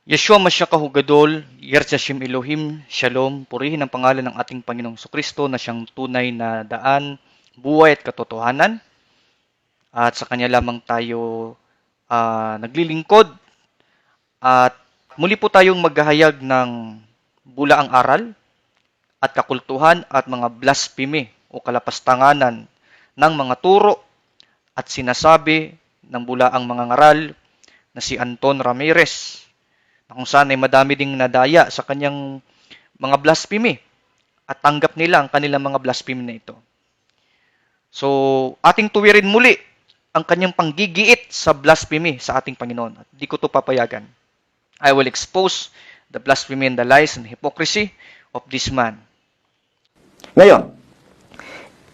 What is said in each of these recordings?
Yeshua Mashiach Kahugadol, Yersashim Elohim, Shalom, purihin ang pangalan ng ating Panginoong Kristo na siyang tunay na daan, buhay at katotohanan. At sa Kanya lamang tayo naglilingkod. At muli po tayong maghahayag ng bulaang aral at kakultuhan at mga blasphemy o kalapastanganan ng mga turo at sinasabi ng bulaang mga ngaral na si Anton Ramirez, na kung saan ay madami ding nadaya sa kanyang mga blasphemy at tanggap nila ang kanilang mga blasphemy na ito. So, ating tuwirin muli ang kanyang panggigiit sa blasphemy sa ating Panginoon. At di ko ito papayagan. I will expose the blasphemy and the lies and hypocrisy of this man. Ngayon,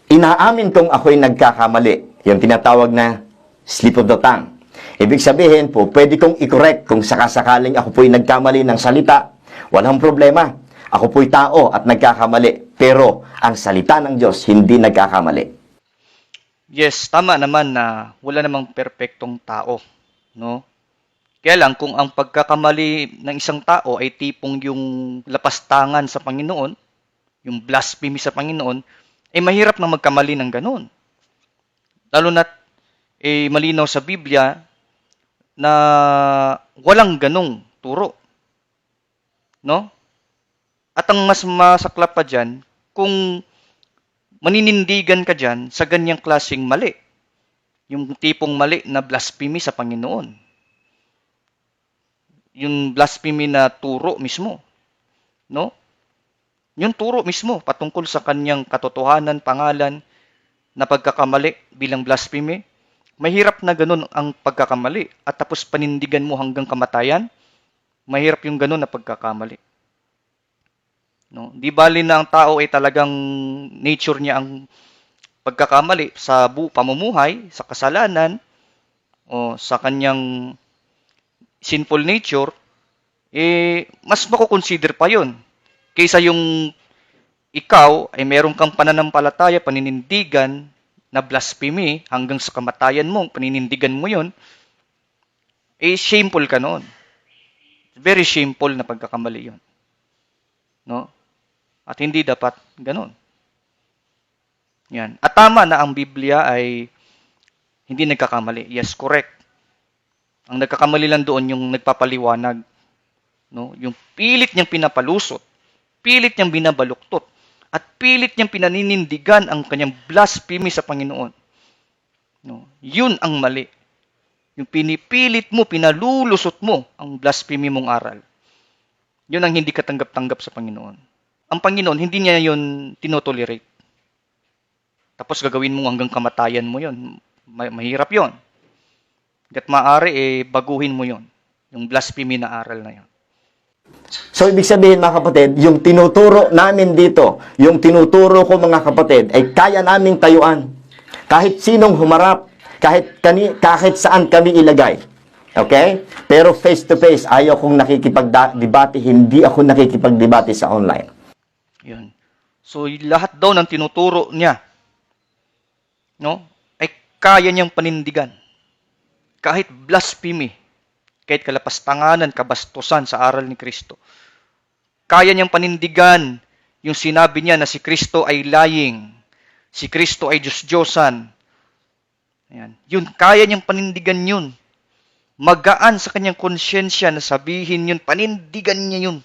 inaamin kong ako'y nagkakamali. Yung tinatawag na slip of the tongue. Ibig sabihin po, pwede kong i-correct kung sakasakaling ako po'y nagkamali ng salita. Walang problema. Ako po'y tao at nagkakamali. Pero ang salita ng Diyos hindi nagkakamali. Yes, tama naman na wala namang perpektong tao, no? Kaya lang kung ang pagkakamali ng isang tao ay tipong yung lapastangan sa Panginoon, yung blasphemy sa Panginoon, ay mahirap na magkamali ng ganun. Lalo na't malinaw sa Biblia na walang ganong turo. No? At ang mas masaklap pa dyan, kung maninindigan ka dyan sa ganyang klaseng mali. Yung tipong mali na blasphemy sa Panginoon. Yung blasphemy na turo mismo. No? Yung turo mismo patungkol sa kanyang katotohanan, pangalan, na pagkakamali bilang blasphemy. Mahirap na ganun ang pagkakamali at tapos panindigan mo hanggang kamatayan. Mahirap yung ganun na pagkakamali. No? Di bali na ang tao ay talagang nature niya ang pagkakamali sa pamumuhay, sa kasalanan, o sa kanyang sinful nature, mas makukonsider pa yon kaysa yung ikaw ay meron kang pananampalataya, paninindigan na blasphemy hanggang sa kamatayan mo, paninindigan mo yon, shameful ka noon. Very shameful na pagkakamali yon. No? At hindi dapat ganun. Yan. At tama na ang Biblia ay hindi nagkakamali. Yes, correct. Ang nagkakamali lang doon yung nagpapaliwanag. No? Yung pilit niyang pinapalusot, pilit niyang binabaluktot, at pilit niyang pinaninindigan ang kanyang blasphemy sa Panginoon. No? Yun ang mali. Yung pinipilit mo, pinalulusot mo ang blasphemy mong aral. Yun ang hindi katanggap-tanggap sa Panginoon. Ang Panginoon, hindi niya yun tinotolerate. Tapos gagawin mo hanggang kamatayan mo yun. Mahirap yun. At maaari, baguhin mo yun. Yung blasphemy na aral na yun. So, ibig sabihin mga kapatid, yung tinuturo namin dito, yung tinuturo ko mga kapatid, ay kaya naming tayuan. Kahit sinong humarap, kahit saan kami ilagay. Okay? Pero face to face, ayaw kong nakikipagdebate, hindi ako nakikipagdebate sa online. Yun. So, lahat daw ng tinuturo niya, no, ay kaya niyang panindigan. Kahit blasphemy, kahit kalapastanganan, kabastusan sa aral ni Kristo. Kaya niyang panindigan yung sinabi niya na si Kristo ay lying, si Kristo ay Diyos-Diyosan. Ayan. Yun, kaya niyang panindigan yun. Magaan sa kanyang konsyensya na sabihin yun, panindigan niya yun.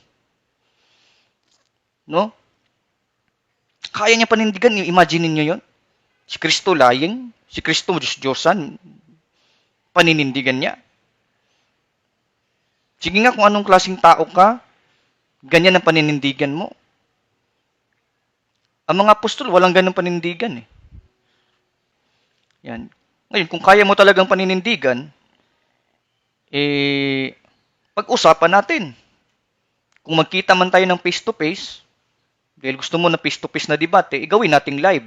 No? Kaya niya panindigan, imagine niyo yun. Si Kristo lying, si Kristo Diyos-Diyosan, paninindigan niya. Sige nga kung anong klaseng tao ka, ganyan ang paninindigan mo. Ang mga apostol, walang ganang panindigan eh. Yan. Ngayon, kung kaya mo talagang paninindigan, pag-usapan natin. Kung magkita man tayo ng face-to-face, dahil gusto mo na face-to-face na debate, gawin nating live.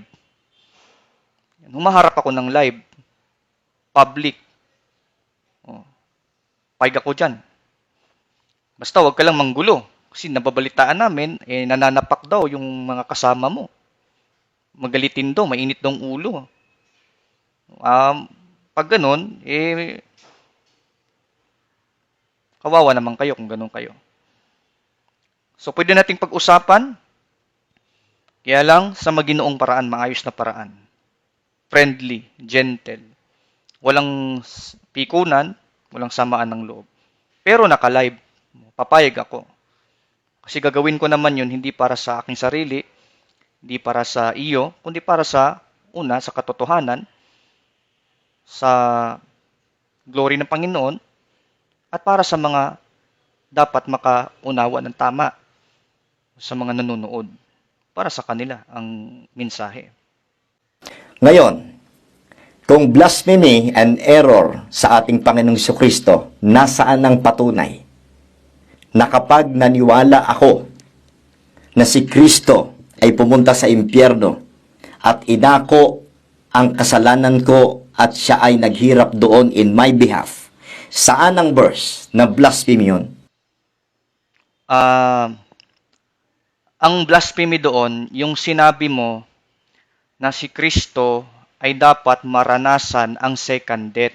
Humaharap ako ng live. Public. Payag ako dyan. Basta wag ka lang manggulo. Kasi nababalitaan namin, nananapak daw yung mga kasama mo. Magalitin daw, mainit daw ang ulo. Pag ganun, Kawawa naman kayo kung ganun kayo. So, pwede nating pag-usapan, kaya lang sa maginoong paraan, maayos na paraan. Friendly, gentle. Walang pikunan, walang samaan ng loob. Pero naka-live, papayag ako. Kasi gagawin ko naman yun hindi para sa aking sarili, hindi para sa iyo, kundi para sa sa katotohanan, sa glory ng Panginoon, at para sa mga dapat makaunawa ng tama sa mga nanonood. Para sa kanila ang mensahe. Ngayon, kung blasphemy and error sa ating Panginoong Kristo, nasaan ang patunay na kapag naniwala ako na si Kristo ay pumunta sa impyerno at inako ang kasalanan ko at siya ay naghirap doon in my behalf, saan ang verse na blasphemy yun? Ang blasphemy doon, yung sinabi mo na si Kristo ay dapat maranasan ang second death.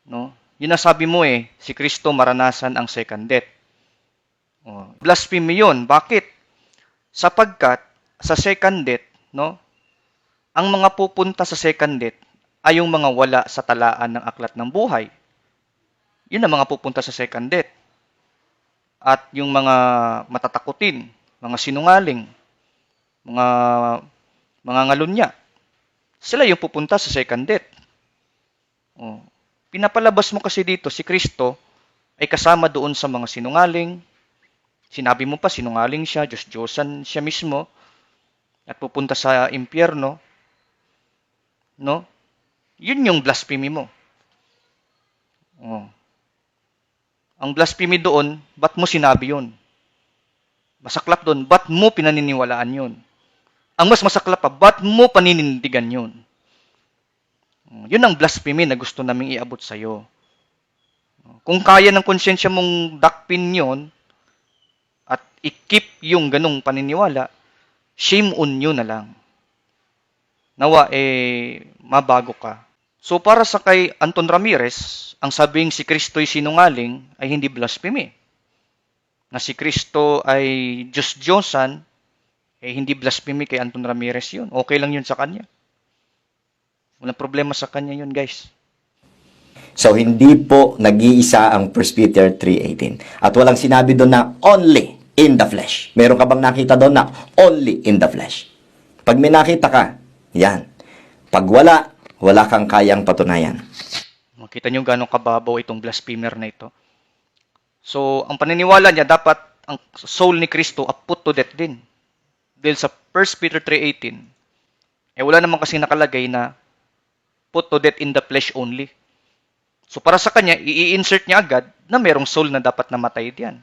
No? Yun ang sabi mo si Kristo maranasan ang second death. Blasphemy yun. Bakit? Sapagkat sa second death, no, ang mga pupunta sa second death ay yung mga wala sa talaan ng aklat ng buhay. Yun ang mga pupunta sa second death. At yung mga matatakutin, mga sinungaling, mga ngalunya, sila yung pupunta sa second death. Pinapalabas mo kasi dito, si Kristo ay kasama doon sa mga sinungaling. Sinabi mo pa, sinungaling siya, Diyos-Diyosan siya mismo, at pupunta sa impyerno. No? Yun yung blasphemy mo. Ang blasphemy doon, ba't mo sinabi yun? Masaklap doon, ba't mo pinaniniwalaan yun? Ang mas masaklap pa, ba't mo paninindigan yun? Yun ang blasphemy na gusto naming iabot sa'yo. Kung kaya ng konsyensya mong dakpin yun, at i-keep yung ganong paniniwala, shame on you na lang. Nawa, mabago ka. So, para sa kay Anton Ramirez, ang sabing si Kristo'y sinungaling ay hindi blasphemy. Na si Kristo ay Diyos-Diyosan, hindi blasphemy kay Anton Ramirez yun. Okay lang yun sa kanya. Walang problema sa kanya yun, guys. So, hindi po nag-iisa ang 1 Peter 3:18. At walang sinabi doon na only in the flesh. Meron ka bang nakita doon na only in the flesh? Pag may nakita ka, yan. Pag wala kang kayang patunayan. Makita nyo gano'ng kababaw itong blasphemer na ito. So, ang paniniwala niya, dapat ang soul ni Kristo put to death din. Dahil sa 1 Peter 3:18, wala naman kasi nakalagay na put to death in the flesh only. So, para sa kanya, i-insert niya agad na merong soul na dapat namatay diyan.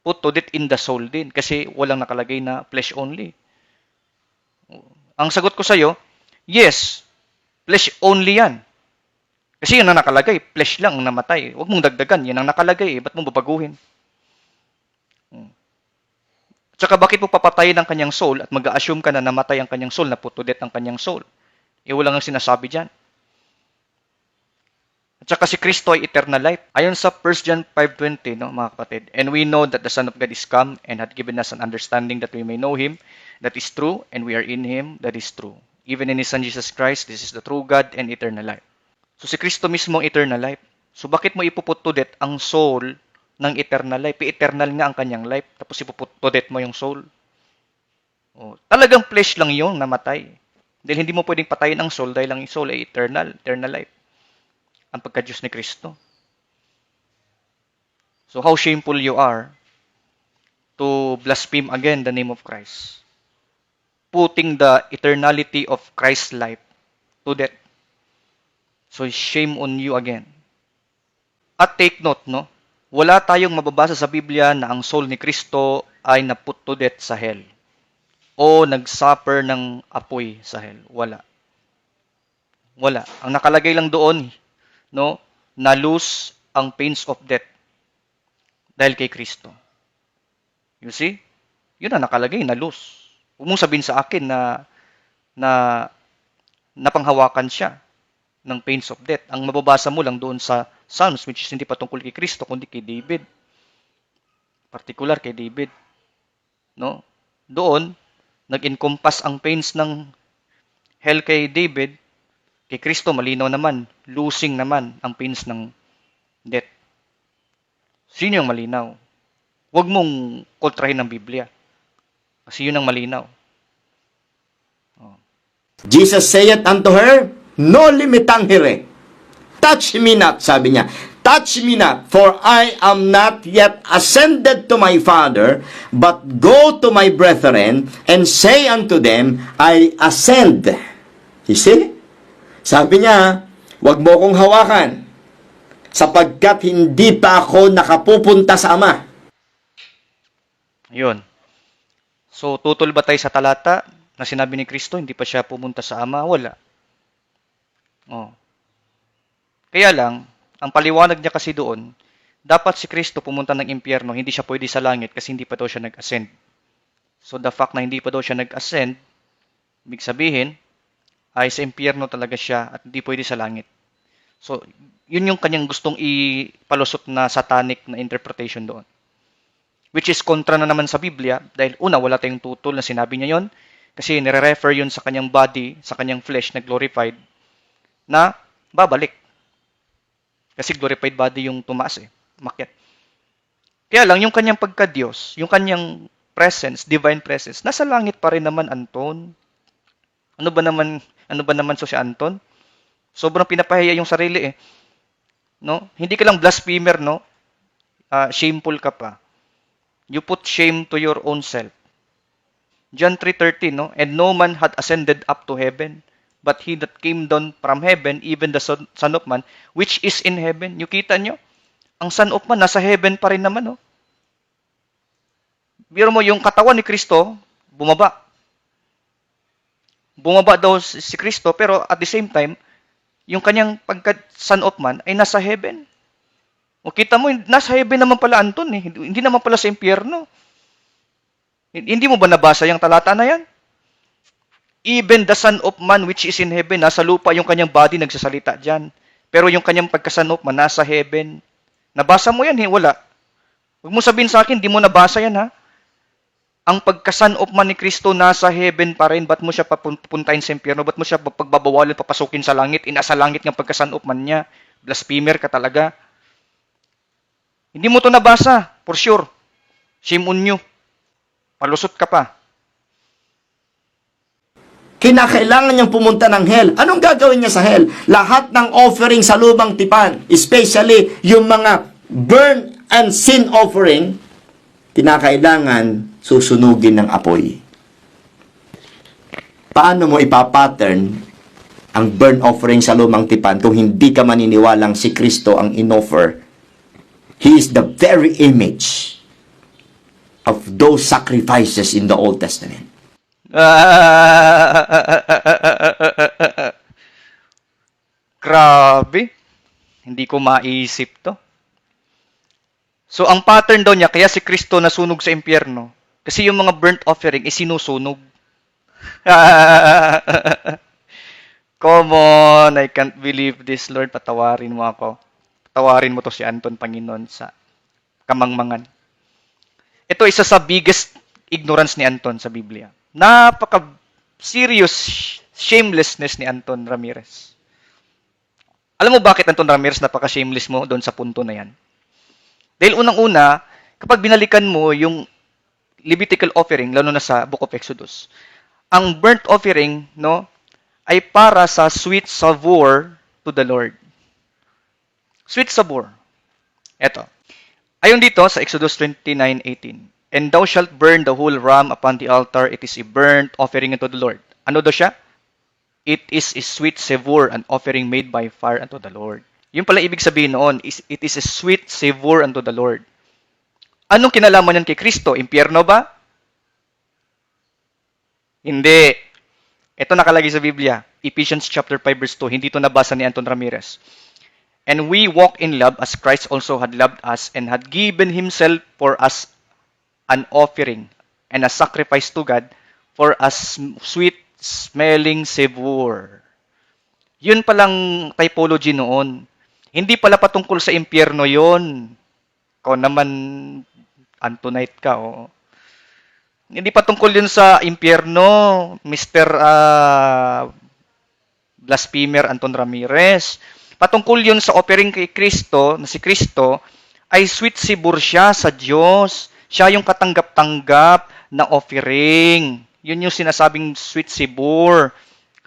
Put to death in the soul din. Kasi walang nakalagay na flesh only. Ang sagot ko sa'yo, yes, flesh only yan. Kasi yun ang nakalagay, flesh lang ang namatay. Huwag mong dagdagan, yan ang nakalagay. Ba't mo babaguhin? Tsaka bakit mo papatayin ang kanyang soul at mag-a-assume ka na namatay ang kanyang soul, na put to death ang kanyang soul? Wala nga sinasabi dyan. At saka si Kristo ay eternal life. Ayon sa 1 John 5:20, no, mga kapatid, and we know that the Son of God is come and hath given us an understanding that we may know Him, that is true, and we are in Him, that is true. Even in His Son Jesus Christ, this is the true God and eternal life. So si Kristo mismo ang eternal life. So bakit mo ipuput to death ang soul ng eternal life? Eternal nga ang kanyang life, tapos ipuput to death mo yung soul. Talagang flesh lang yung namatay. Dahil hindi mo pwedeng patayin ang soul dahil ang soul ay eternal life. Ang pagka-Diyos ni Kristo. So how shameful you are to blaspheme again the name of Christ. Putting the eternality of Christ's life to death. So shame on you again. At take note, no? Wala tayong mababasa sa Biblia na ang soul ni Kristo ay naput to death sa hell. O nagsuffer ng apoy sa hell. Wala. Ang nakalagay lang doon, no, na lose ang pains of death dahil kay Kristo. You see? Yun ang nakalagay, na lose. Huwag mong sabihin sa akin na napanghawakan siya ng pains of death. Ang mababasa mo lang doon sa Psalms, which is hindi pa tungkol kay Kristo, kundi kay David. Particular kay David. No? Doon, nag-encompass ang pains ng hell kay David. Kay Kristo, malinaw naman. Losing naman ang pains ng death. Sino yung malinaw? Huwag mong kontrahin ng Biblia. Kasi yun ang malinaw. Jesus saith unto her, no limitang here. Touch me not, sabi niya. Touch me not, for I am not yet ascended to my Father, but go to my brethren, and say unto them, I ascend. You see? Sabi niya, wag mo kong hawakan, sapagkat hindi pa ako nakapupunta sa Ama. Yun. So, tutol ba tayo sa talata na sinabi ni Kristo, hindi pa siya pumunta sa Ama? Wala. Oh. Kaya lang, ang paliwanag niya kasi doon, dapat si Kristo pumunta ng impyerno, hindi siya pwede sa langit kasi hindi pa daw siya nag-ascend. So, the fact na hindi pa daw siya nag-ascend, ibig sabihin, ay sa impyerno talaga siya at hindi pwede sa langit. So, yun yung kanyang gustong ipalusot na satanic na interpretation doon. Which is kontra na naman sa Biblia dahil una, wala tayong tutol na sinabi niya yon kasi nire-refer yun sa kanyang body, sa kanyang flesh na glorified na babalik. Kasi glorified body yung tumaas umakyat. Kaya lang, yung kanyang pagka-Diyos, yung kanyang presence, divine presence, nasa langit pa rin naman, Anton. Ano ba naman so si Anton? Sobrang pinapahiya yung sarili No? Hindi ka lang blasphemer, no? Shameful ka pa. You put shame to your own self. John 3:13, no? And no man had ascended up to heaven, but he that came down from heaven, even the Son of Man, which is in heaven. Yung kita nyo? Ang Son of Man, nasa heaven pa rin naman, no? Biro mo, yung katawan ni Kristo, bumaba. Bumaba daw si Kristo, pero at the same time, yung kanyang pagka-Son of Man ay nasa heaven. O kita mo, nasa heaven naman pala, Anton, Hindi naman pala sa impyerno. Hindi mo ba nabasa yung talata na yan? Even the Son of Man which is in heaven, nasa lupa yung kanyang body nagsasalita dyan. Pero yung kanyang pagka-Son of Man, nasa heaven. Nabasa mo yan, Wala. Huwag mo sabihin sa akin, di mo nabasa yan, ha? Ang pagka-Son of Man ni Kristo nasa heaven pa rin. Ba't mo siya papuntahin sa impyerno? Ba't mo siya pagbabawalin, papasukin sa langit? Inasa langit ng pagka-Son of Man niya. Blasphemer ka talaga. Hindi mo to nabasa, for sure. Shame on you. Palusot ka pa. Kinakailangan niyang pumunta ng hell. Anong gagawin niya sa hell? Lahat ng offering sa lumang tipan, especially yung mga burn and sin offering, kinakailangan susunugin ng apoy. Paano mo ipapattern ang burn offering sa lumang tipan kung hindi ka maniniwalang si Kristo ang inoffer? He is the very image of those sacrifices in the Old Testament. Grabe. Hindi ko maisip to. So, ang pattern daw niya, kaya si Kristo nasunog sa impyerno. Kasi yung mga burnt offering is sinusunog. Come on, I can't believe this, Lord. Patawarin mo ako. Patawarin mo to si Anton, Panginoon, sa kamangmangan. Ito isa sa biggest ignorance ni Anton sa Biblia. Napaka-serious shamelessness ni Anton Ramirez. Alam mo bakit, Anton Ramirez, napaka-shameless mo doon sa punto na yan? Dahil unang-una, kapag binalikan mo yung Levitical offering, lalo na sa Book of Exodus, ang burnt offering, no, ay para sa sweet savor to the Lord. Sweet savor. Eto. Ayon dito sa Exodus 29:18, and thou shalt burn the whole ram upon the altar, it is a burnt offering unto the Lord. Ano daw siya? It is a sweet savor, an offering made by fire unto the Lord. Yung pala ibig sabihin noon, it is a sweet savor unto the Lord. Anong kinalaman yan kay Kristo? Impyerno ba? Hindi. Ito nakalagay sa Biblia. Ephesians chapter 5 verse 2. Hindi ito nabasa ni Anton Ramirez. And we walk in love as Christ also had loved us and had given Himself for us an offering and a sacrifice to God for a sweet smelling savor. Yun palang typology noon. Hindi pala patungkol sa impyerno yon. Ikaw naman, Antonite ka, oo. Hindi patungkol yun sa impyerno, Mr. Blasphemer Anton Ramirez. Patungkol yun sa offering kay Kristo, na si Kristo, ay sweet sibur siya sa Diyos. Siya yung katanggap-tanggap na offering. Yun yung sinasabing sweet sibur.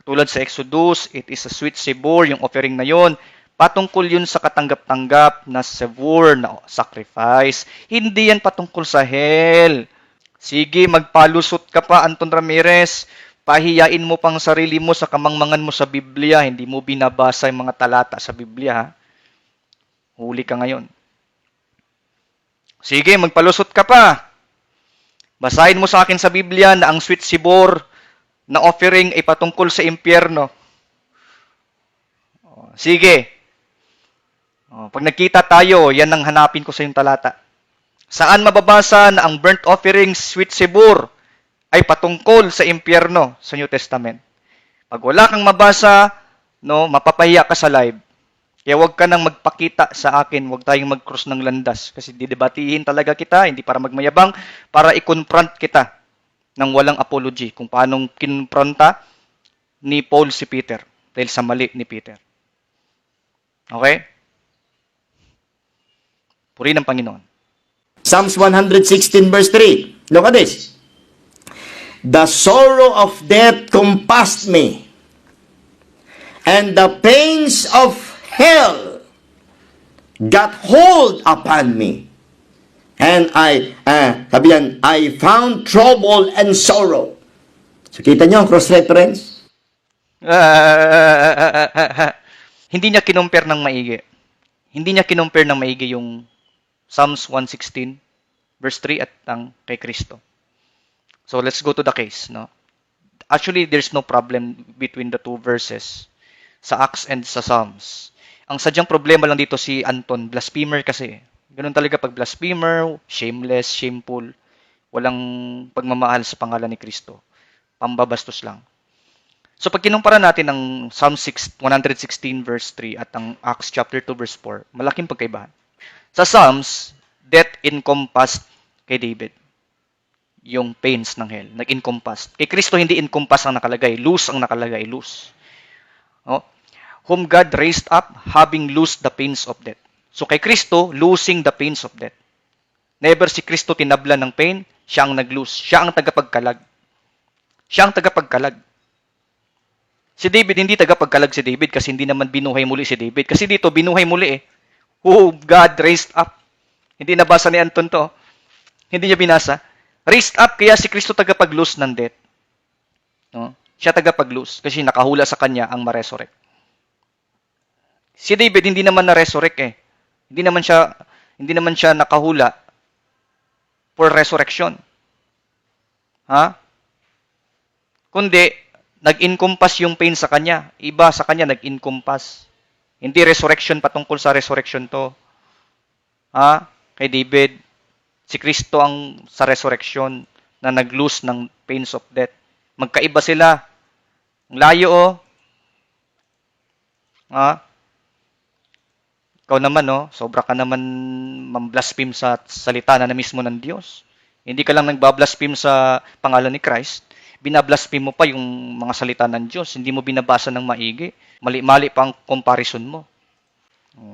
Tulad sa Exodus, it is a sweet sibur, yung offering na yun. Patungkol yun sa katanggap-tanggap na sibur, na sacrifice. Hindi yan patungkol sa hell. Sige, magpalusot ka pa, Anton Ramirez. Pahiyain mo pang sarili mo sa kamangmangan mo sa Biblia. Hindi mo binabasa yung mga talata sa Biblia, ha? Huli ka ngayon. Sige, magpalusot ka pa. Basahin mo sa akin sa Biblia na ang sweet sibor na offering ay patungkol sa impyerno. Sige. Pag nagkita tayo, yan ang hanapin ko sa yung talata. Saan mababasa na ang burnt offering, sweet sibor, ay patungkol sa impyerno sa New Testament? Pag wala kang mabasa, no, mapapahiya ka sa live. Kaya huwag ka nang magpakita sa akin, huwag tayong mag-cross ng landas. Kasi didebatihin talaga kita, hindi para magmayabang, para i-confront kita ng walang apology kung paanong kinonfronta ni Paul si Peter dahil sa mali ni Peter. Okay? Puri ng Panginoon. Psalms 116 verse 3. Look at this. The sorrow of death compassed me, and the pains of hell got hold upon me. And I found trouble and sorrow. So kita nyo ang cross-reference? Hindi niya kinompare ng maigi. Hindi niya kinompare ng maigi yung Psalms 116 verse 3 at ang kay Kristo. So let's go to the case, no? Actually, there's no problem between the two verses sa Acts and sa Psalms. Ang sadyang problema lang dito si Anton, blasphemer kasi. Ganun talaga pag blasphemer, shameless, shameful, walang pagmamahal sa pangalan ni Kristo. Pambabastos lang. So pag kinumpara natin ang Psalm 116 verse 3 at ang Acts chapter 2 verse 4, malaking pagkaibahan. Sa Psalms, death encompassed kay David. Yung pains ng hell, nag-encompass. Kay Kristo, hindi encompass ang nakalagay. Loose ang nakalagay. Loose. Oh. Whom God raised up, having loosed the pains of death. So kay Kristo, losing the pains of death. Never si Kristo tinabla ng pain, siya ang nag-loose. Siya ang tagapagkalag. Siya ang tagapagkalag. Si David, hindi tagapagkalag si David kasi hindi naman binuhay muli si David. Kasi dito, binuhay muli eh. Who God raised up. Hindi nabasa ni Anton to. Hindi niya binasa. Raised up, kaya si Kristo tagapag-loose ng death. No? Siya tagapag-loose kasi nakahula sa kanya ang ma-resurrect. Si David hindi naman na-resurrect eh. Hindi naman siya nakahula for resurrection. Ha? Kundi nag-encompass yung pain sa kanya. Iba sa kanya nag-encompass. Hindi resurrection patungkol sa resurrection to. Ha? Kay David, si Kristo ang sa resurrection na nag-loose ng pains of death. Magkaiba sila. Ang layo oh. Ha? Ikaw naman, no? Sobra ka naman mamblaspheme sa salita na mismo ng Diyos. Hindi ka lang nagbablaspheme sa pangalan ni Christ. Binablaspheme mo pa yung mga salita ng Diyos. Hindi mo binabasa ng maigi. Mali-mali pa ang comparison mo.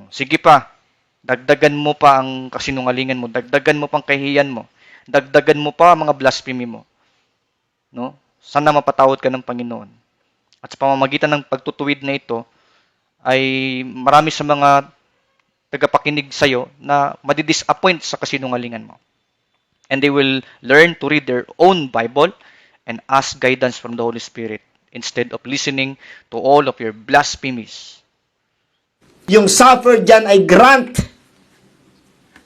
Sige pa. Dagdagan mo pa ang kasinungalingan mo. Dagdagan mo pang kahihiyan mo. Dagdagan mo pa ang mga blasphemy mo. No? Sana mapatawad ka ng Panginoon. At sa pamamagitan ng pagtutuwid na ito, ay marami sa mga tagapakinig sa'yo na madidisappoint sa kasinungalingan mo. And they will learn to read their own Bible and ask guidance from the Holy Spirit instead of listening to all of your blasphemies. Yung suffer dyan ay grant.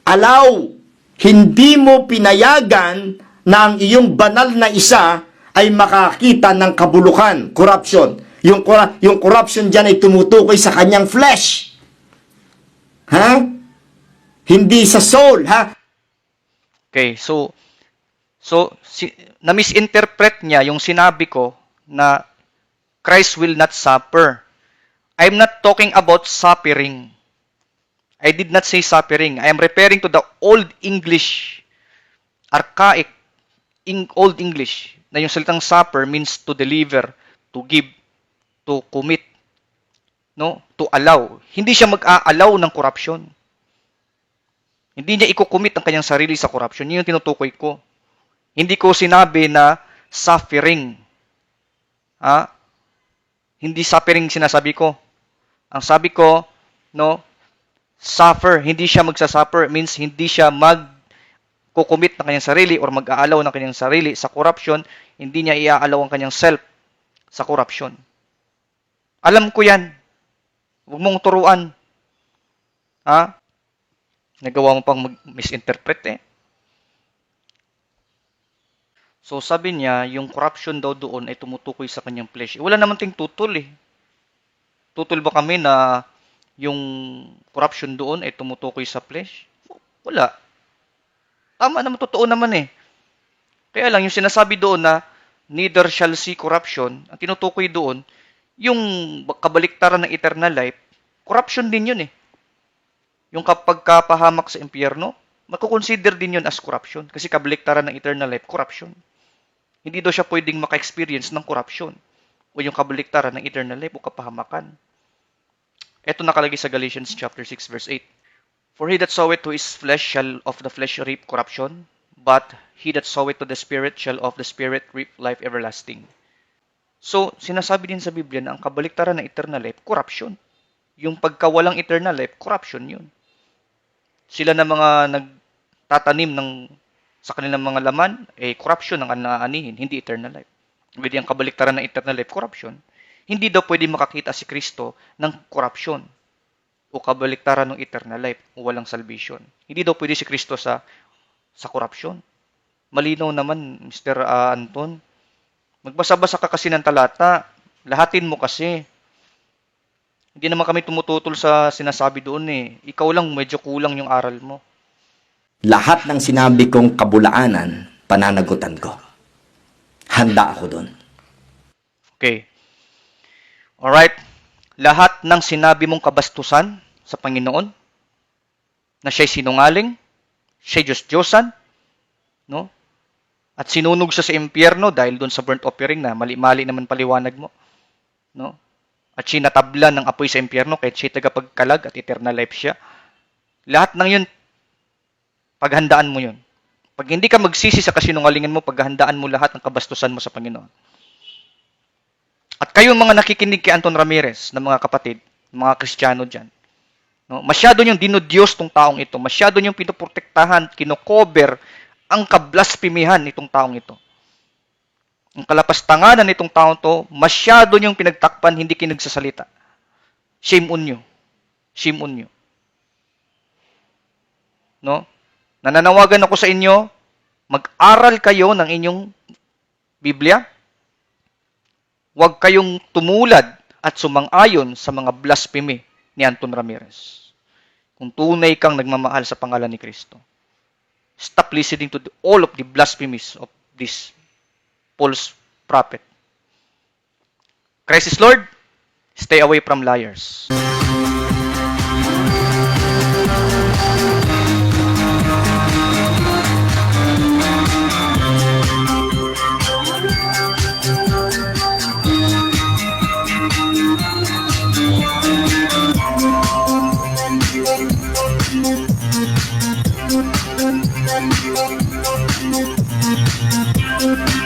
Allow. Hindi mo pinayagan na ang iyong banal na isa ay makakita ng kabulukan, corruption. Yung corruption dyan ay tumutukoy sa kanyang flesh. Ha? Hindi sa soul, ha? Okay, so na-misinterpret niya yung sinabi ko na Christ will not suffer. I'm not talking about suffering. I did not say suffering. I am referring to the Old English, archaic Old English, na yung salitang suffer means to deliver, to give, to commit, no? To allow. Hindi siya mag-a-allow ng corruption. Hindi niya i-commit ang kanyang sarili sa corruption. Yun yung tinutukoy ko. Hindi ko sinabi na suffering. Hindi suffering sinasabi ko. Ang sabi ko, no, suffer. Hindi siya magsasuffer. Means hindi siya mag-commit ng kanyang sarili or mag-aalaw ng kanyang sarili sa corruption. Hindi niya i-aalaw ang kanyang self sa corruption. Alam ko yan. Huwag mong turuan. Nagawa mo pang misinterpret eh. So sabi niya, yung corruption daw doon ay tumutukoy sa kanyang flesh. Wala naman ting tutol eh. Tutol ba kami na yung corruption doon ay tumutukoy sa flesh? Wala. Tama naman, totoo naman eh. Kaya lang, yung sinasabi doon na neither shall see corruption, ang tinutukoy doon, yung kabaliktaran ng eternal life, corruption din yun eh. Yung kapag kapahamak sa impyerno, makukonsider din yun as corruption. Kasi kabaliktaran ng eternal life, corruption. Hindi daw siya pwedeng maka-experience ng corruption o yung kabaliktaran ng eternal life o kapahamakan. Ito nakalagay sa Galatians chapter 6 verse 8. For he that soweth to his flesh shall of the flesh reap corruption, but he that soweth to the Spirit shall of the Spirit reap life everlasting. So, sinasabi din sa Biblia na ang kabaliktaran ng eternal life, corruption. Yung pagkawalang eternal life, corruption yun. Sila na mga nagtatanim sa kanilang mga laman, corruption ang anaanihin, hindi eternal life. Pwede ang kabaliktaran ng eternal life, corruption. Hindi daw pwede makakita si Kristo ng corruption o kabaliktaran ng eternal life o walang salvation. Hindi daw pwede si Kristo sa corruption. Malinaw naman, Mr. Anton. Magbasa-basa ka kasi ng talata. Lahatin mo kasi. Hindi naman kami tumututol sa sinasabi doon eh. Ikaw lang medyo kulang yung aral mo. Lahat ng sinabi kong kabulaanan, pananagutan ko. Handa ako doon. Okay. Alright. Lahat ng sinabi mong kabastusan sa Panginoon, na siya'y sinungaling, siya'y Diyos-Diyosan, no? At sinunog siya sa impyerno dahil doon sa burnt offering na mali-mali naman paliwanag mo, no? At sinatablan ng apoy sa impyerno kahit siya'y tagapagkalag at eternal life siya. Lahat ng yun, paghandaan mo yun. Pag hindi ka magsisi sa kasinungalingan mo, paghandaan mo lahat ng kabastusan mo sa Panginoon. At kayong mga nakikinig kay Anton Ramirez na mga kapatid, mga Kristiyano dyan, no? Masyado niyong dinodiyos tong taong ito. Masyado niyong pinoprotektahan, kinocover ang kablaspimihan nitong taong ito. Ang kalapastanganan nitong taong to, masyado niyong pinagtakpan, hindi kinagsasalita. Shame on you. Shame on you. No? Nananawagan ako sa inyo, mag-aral kayo ng inyong Biblia. Huwag kayong tumulad at sumang-ayon sa mga blasphemy ni Anton Ramirez. Kung tunay kang nagmamahal sa pangalan ni Kristo. Stop listening to all of the blasphemies of this false prophet. Christ is Lord. Stay away from liars. Thank you.